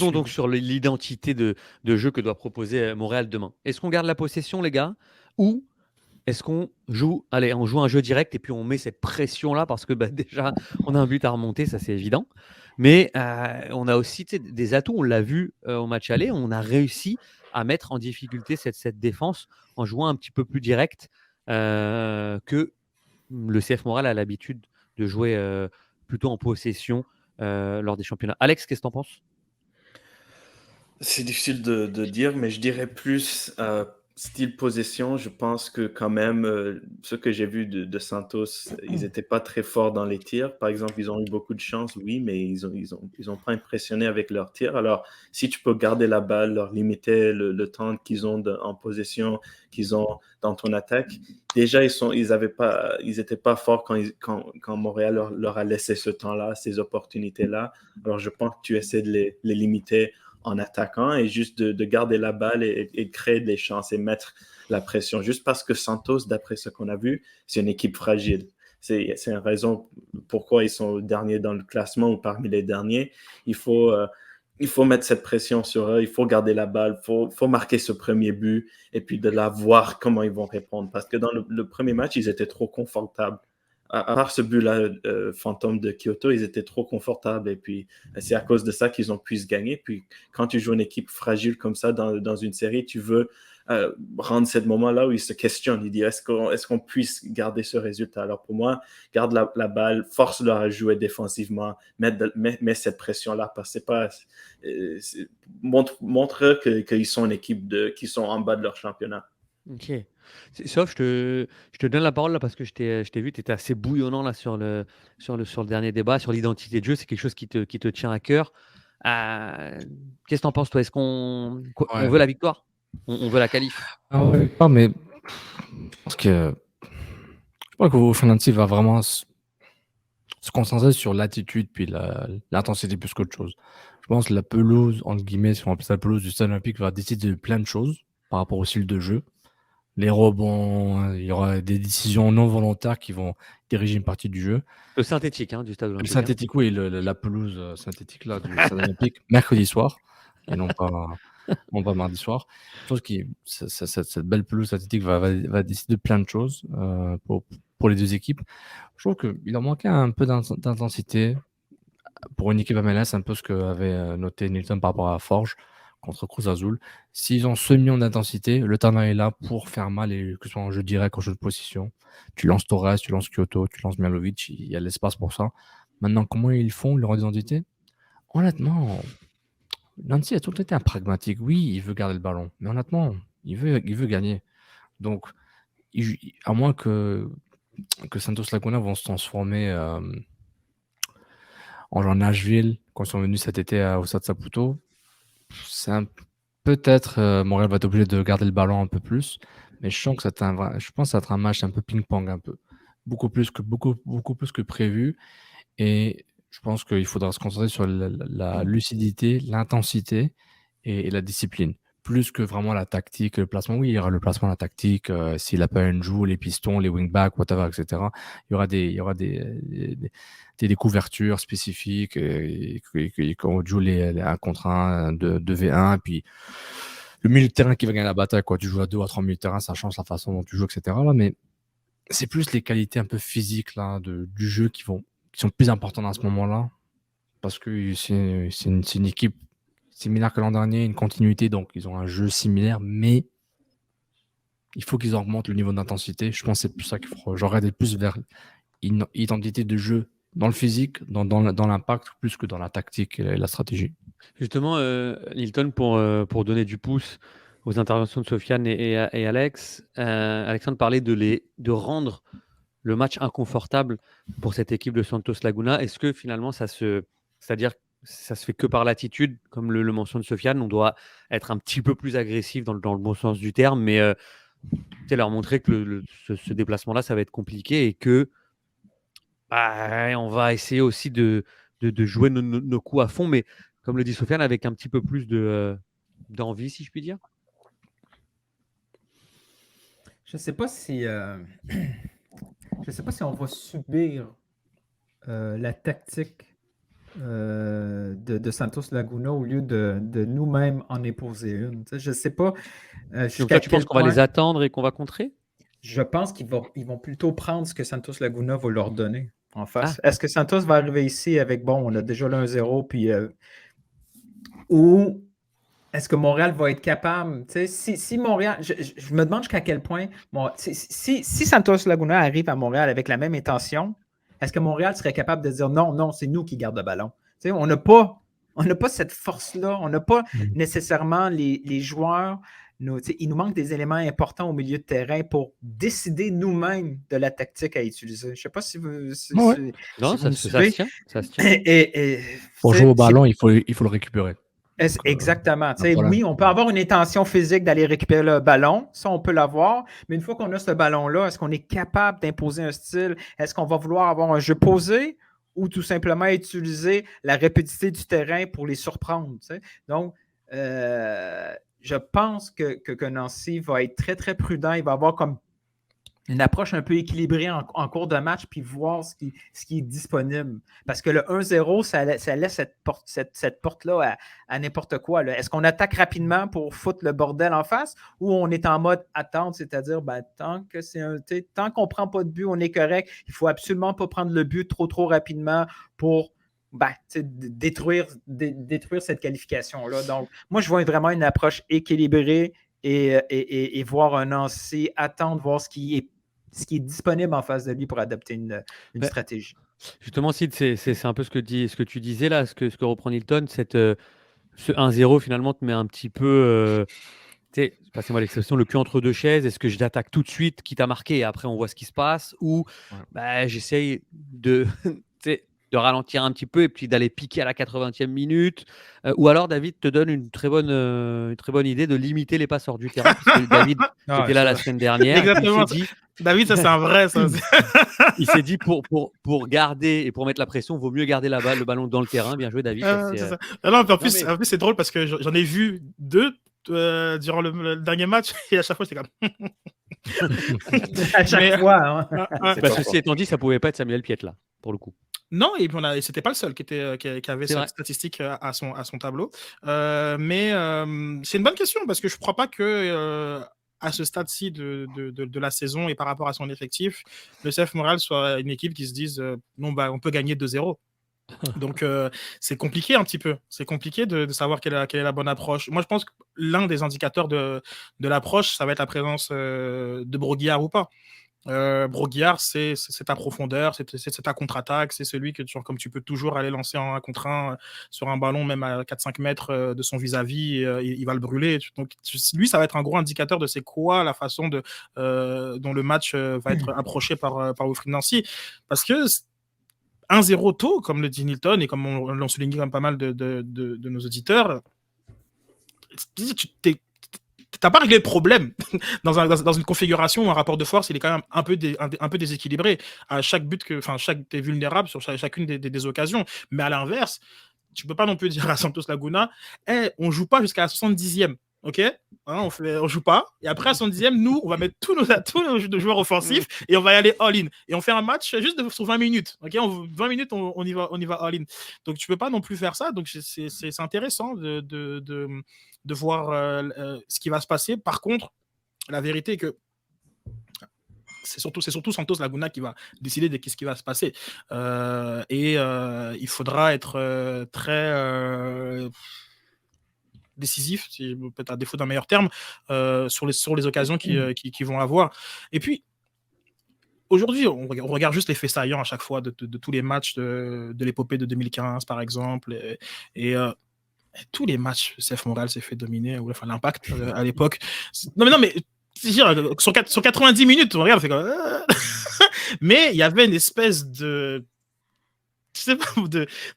donc suivi. sur l'identité de jeu que doit proposer Montréal demain. Est-ce qu'on garde la possession, les gars, ou est-ce qu'on joue, allez, on joue un jeu direct et puis on met cette pression-là parce que déjà, on a un but à remonter, ça c'est évident. Mais on a aussi des atouts, on l'a vu au match aller, on a réussi à mettre en difficulté cette défense en jouant un petit peu plus direct que le CF Montréal a l'habitude de jouer plutôt en possession lors des championnats. Alex, qu'est-ce que tu en penses? C'est difficile de dire, mais je dirais plus style possession. Je pense que quand même, ce que j'ai vu de Santos, ils n'étaient pas très forts dans les tirs. Par exemple, ils ont eu beaucoup de chance, oui, mais ils ont pas impressionné avec leurs tirs. Alors, si tu peux garder la balle, leur limiter le temps qu'ils ont en possession, qu'ils ont dans ton attaque, déjà, ils étaient pas forts quand Montréal leur a laissé ce temps-là, ces opportunités-là. Alors, je pense que tu essaies de les limiter en attaquant et juste de garder la balle et de créer des chances et mettre la pression. Juste parce que Santos, d'après ce qu'on a vu, c'est une équipe fragile. C'est une raison pourquoi ils sont derniers dans le classement ou parmi les derniers. Il faut, euh, il faut mettre cette pression sur eux, il faut garder la balle, faut marquer ce premier but et puis de la voir comment ils vont répondre. Parce que dans le premier match, ils étaient trop confortables. À part ce but-là, fantôme de Kyoto, ils étaient trop confortables. Et puis, c'est à cause de ça qu'ils ont pu se gagner. Puis, quand tu joues une équipe fragile comme ça dans une série, tu veux rendre ce moment-là où ils se questionnent. Ils disent, est-ce qu'on puisse garder ce résultat? Alors, pour moi, garde la balle, force-leur à jouer défensivement, mets cette pression-là, parce que c'est pas... montre qu'ils sont une équipe qui sont en bas de leur championnat. Ok. Sauf, je te donne la parole là parce que je t'ai vu, tu étais assez bouillonnant là sur le dernier débat, sur l'identité de jeu. C'est quelque chose qui te tient à cœur. Qu'est-ce que tu en penses, toi? Est-ce qu'on Ouais. veut la victoire? On veut la qualif? Ah ouais. Non, mais je pense que je pense que Fernandes va vraiment se concentrer sur l'attitude puis l'intensité plus qu'autre chose. Je pense que la pelouse, entre guillemets, si on appelle ça la pelouse du Stade Olympique, va décider de plein de choses par rapport au style de jeu. Les rebonds, hein, il y aura des décisions non volontaires qui vont diriger une partie du jeu. Le synthétique hein, du stade Le olympique. Hein. synthétique, oui, la pelouse synthétique là, du Stade Olympique, mercredi soir, et non pas mardi soir. Je pense que cette belle pelouse synthétique va décider de plein de choses pour les deux équipes. Je trouve qu'il en manquait un peu d'intensité pour une équipe MLS, un peu ce qu'avait noté Nilton par rapport à Forge contre Cruz Azul. S'ils ont ce million d'intensité, le talent est là pour faire mal, et que ce soit en jeu direct, en jeu de position. Tu lances Torres, tu lances Kyoto, tu lances Mialovic, il y a l'espace pour ça. Maintenant, comment ils font leur identité? Honnêtement, Nancy a tout le temps été un pragmatique. Oui, il veut garder le ballon, mais honnêtement, il veut gagner. Donc, à moins que Santos Laguna vont se transformer en genre Nashville, quand ils sont venus cet été au Stade Saputo, c'est peut-être Montréal va être obligé de garder le ballon un peu plus, mais je sens que je pense que ça va être un match un peu ping-pong un peu. Beaucoup plus que prévu, et je pense qu'il faudra se concentrer sur la lucidité, l'intensité et la discipline. Plus que vraiment la tactique, le placement. Oui, il y aura le placement, la tactique, s'il appelle une joue, les pistons, les wingbacks, whatever, etc. Il y aura des couvertures spécifiques, et quand on joue les 1 contre 1, 2v1, et puis le milieu de terrain qui va gagner la bataille, quoi. Tu joues à 2 à 3 milieux de terrain, ça change la façon dont tu joues, etc. Là, mais c'est plus les qualités un peu physiques là, du jeu qui sont plus importantes à ce moment-là, parce que c'est une équipe similaire que l'an dernier, une continuité, donc ils ont un jeu similaire, mais il faut qu'ils augmentent le niveau d'intensité. Je pense que c'est plus ça qu'il faut. J'aurais des plus vers une identité de jeu dans le physique, dans l'impact, plus que dans la tactique et la stratégie. Justement, Nilton, pour donner du pouce aux interventions de Sofiane et Alex, Alexandre parlait de rendre le match inconfortable pour cette équipe de Santos Laguna. Est-ce que finalement, c'est-à-dire ça se fait que par l'attitude, comme le mentionne Sofiane, on doit être un petit peu plus agressif dans le bon sens du terme, mais leur montrer que ce déplacement-là, ça va être compliqué et que on va essayer aussi de jouer nos coups à fond, mais comme le dit Sofiane, avec un petit peu plus d'envie, si je puis dire. Je sais pas si je sais pas si on va subir la tactique de Santos Laguna au lieu de nous-mêmes en imposer une. Tu sais, je ne sais pas Donc jusqu'à toi, tu penses quel qu'on va point. les attendre et qu'on va contrer? Je pense ils vont plutôt prendre ce que Santos Laguna va leur donner en Ah, face. Est-ce que Santos va arriver ici avec, bon, on a déjà le 1-0, puis ou est-ce que Montréal va être capable? Tu sais, si Montréal, je me demande jusqu'à quel point, si Santos Laguna arrive à Montréal avec la même intention, est-ce que Montréal serait capable de dire non, non, c'est nous qui gardons le ballon? Tu sais, on n'a pas cette force-là, on n'a pas nécessairement les joueurs. Tu sais, il nous manque des éléments importants au milieu de terrain pour décider nous-mêmes de la tactique à utiliser. Je ne sais pas si vous, Ouais. non, si vous me ça se suivez. tient, ça se tient. Pour jouer au ballon, il faut le récupérer. Exactement. un problème. Oui, on peut avoir une intention physique d'aller récupérer le ballon, ça on peut l'avoir, mais une fois qu'on a ce ballon-là, est-ce qu'on est capable d'imposer un style? Est-ce qu'on va vouloir avoir un jeu posé ou tout simplement utiliser la rapidité du terrain pour les surprendre? Tu sais? Donc, je pense que Nancy va être très, très prudent. Il va avoir comme une approche un peu équilibrée en cours de match, puis voir ce qui est disponible. Parce que le 1-0, ça laisse cette porte-là à n'importe quoi. Là. Est-ce qu'on attaque rapidement pour foutre le bordel en face ou on est en mode attente, c'est-à-dire tant qu'on ne prend pas de but, on est correct. Il ne faut absolument pas prendre le but trop rapidement pour détruire cette qualification-là. Donc, moi, je vois vraiment une approche équilibrée et voir un Nancy attendre, voir ce qui est disponible en face de lui pour adopter une stratégie. Justement, Sid, c'est un peu ce que tu disais là, ce que reprend Nilton, ce 1-0 finalement te met un petit peu, passez-moi l'expression, le cul entre deux chaises. Est-ce que je l'attaque tout de suite, quitte à marquer, et après on voit ce qui se passe, ou j'essaye de ralentir un petit peu et puis d'aller piquer à la 80e minute, ou alors David te donne une très bonne idée de limiter les passeurs du terrain, parce que David était là la semaine dernière. Exactement. David, ça c'est un vrai. Ça. Il s'est dit pour garder et pour mettre la pression, il vaut mieux garder le ballon dans le terrain. Bien joué, David. Ça. Non, en plus, c'est drôle parce que j'en ai vu deux durant le dernier match et à chaque fois, c'était comme. À chaque fois. Hein. Ceci étant dit, ça pouvait pas être Samuel Piette là, pour le coup. Non, et puis c'était pas le seul qui avait cette statistique à son tableau. Mais c'est une bonne question parce que je crois pas que à ce stade-ci de la saison et par rapport à son effectif, le CF Montréal soit une équipe qui se dise non, on peut gagner 2-0. Donc, c'est compliqué un petit peu. C'est compliqué de savoir quelle est la bonne approche. Moi, je pense que l'un des indicateurs de l'approche, ça va être la présence de Broguillard ou pas. Broguillard, c'est ta profondeur, c'est ta contre-attaque, c'est celui que comme tu peux toujours aller lancer en 1 contre 1 sur un ballon, même à 4-5 mètres de son vis-à-vis, il va le brûler. Donc, lui, ça va être un gros indicateur de c'est quoi la façon dont le match va être approché par Wilfried Nancy. Parce que 1-0 tôt, comme le dit Nilton, et comme on l'ont souligné comme pas mal de nos auditeurs, t'as pas réglé le problème dans une configuration où un rapport de force il est quand même un peu déséquilibré. À chaque but t'es vulnérable sur chacune des occasions. Mais à l'inverse, tu peux pas non plus dire à Santos Laguna, on joue pas jusqu'à la 70e. Ok, on joue pas. Et après, à 70e, nous, on va mettre tous nos joueurs offensifs et on va y aller all-in. Et on fait un match juste sur 20 minutes. Ok, 20 minutes, on y va all-in. Donc, tu peux pas non plus faire ça. Donc, c'est intéressant de voir ce qui va se passer. Par contre, la vérité est que c'est surtout Santos Laguna qui va décider de ce qui va se passer. Il faudra être très décisif, peut-être à défaut d'un meilleur terme, sur les occasions qu'ils vont avoir. Et puis, aujourd'hui, on regarde juste les faits saillants à chaque fois de tous les matchs de l'épopée de 2015, par exemple. Et tous les matchs, CF Montréal s'est fait dominer, ou enfin l'Impact à l'époque. Non, mais sur 90 minutes, on regarde, on fait comme... Mais il y avait une espèce de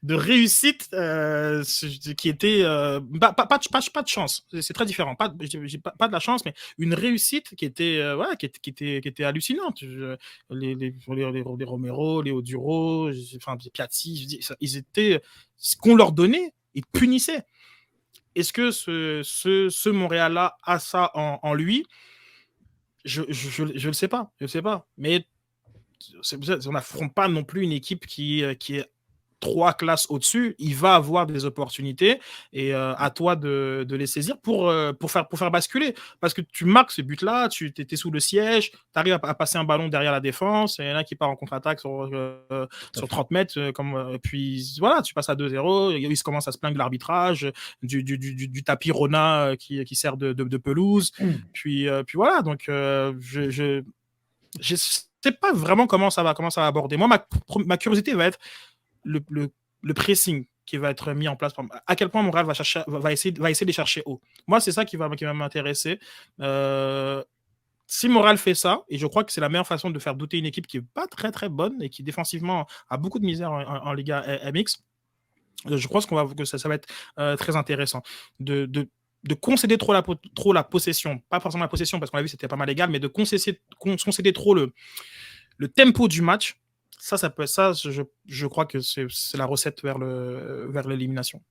réussite qui était pas de chance, c'est très différent, pas de la chance, mais une réussite qui était hallucinante. Les Romero, les Oduro, Piatti, ils étaient, ce qu'on leur donnait, ils punissaient. Est-ce que ce Montréal-là a ça en lui? Je le sais pas, mais on n'affronte pas non plus une équipe qui est 3 classes au-dessus, il va avoir des opportunités et à toi de les saisir pour faire basculer. Parce que tu marques ce but-là, tu étais sous le siège, tu arrives à passer un ballon derrière la défense, il y en a qui part en contre-attaque sur 30 mètres, puis voilà, tu passes à 2-0, ils commencent à se plaindre de l'arbitrage, du tapis Rona qui sert de pelouse, puis voilà, donc je sais pas vraiment comment ça va aborder. Moi, ma curiosité va être le pressing qui va être mis en place. À quel point Montréal va essayer de les chercher haut. Moi, c'est ça qui va m'intéresser. Si Montréal fait ça, et je crois que c'est la meilleure façon de faire douter une équipe qui n'est pas très très bonne et qui défensivement a beaucoup de misère en Liga MX, je pense que ça va être très intéressant de concéder trop la possession, pas forcément la possession parce qu'on l'a vu c'était pas mal égal, mais de concéder trop le tempo du match. Ça peut être ça. Je crois que c'est la recette vers l'élimination.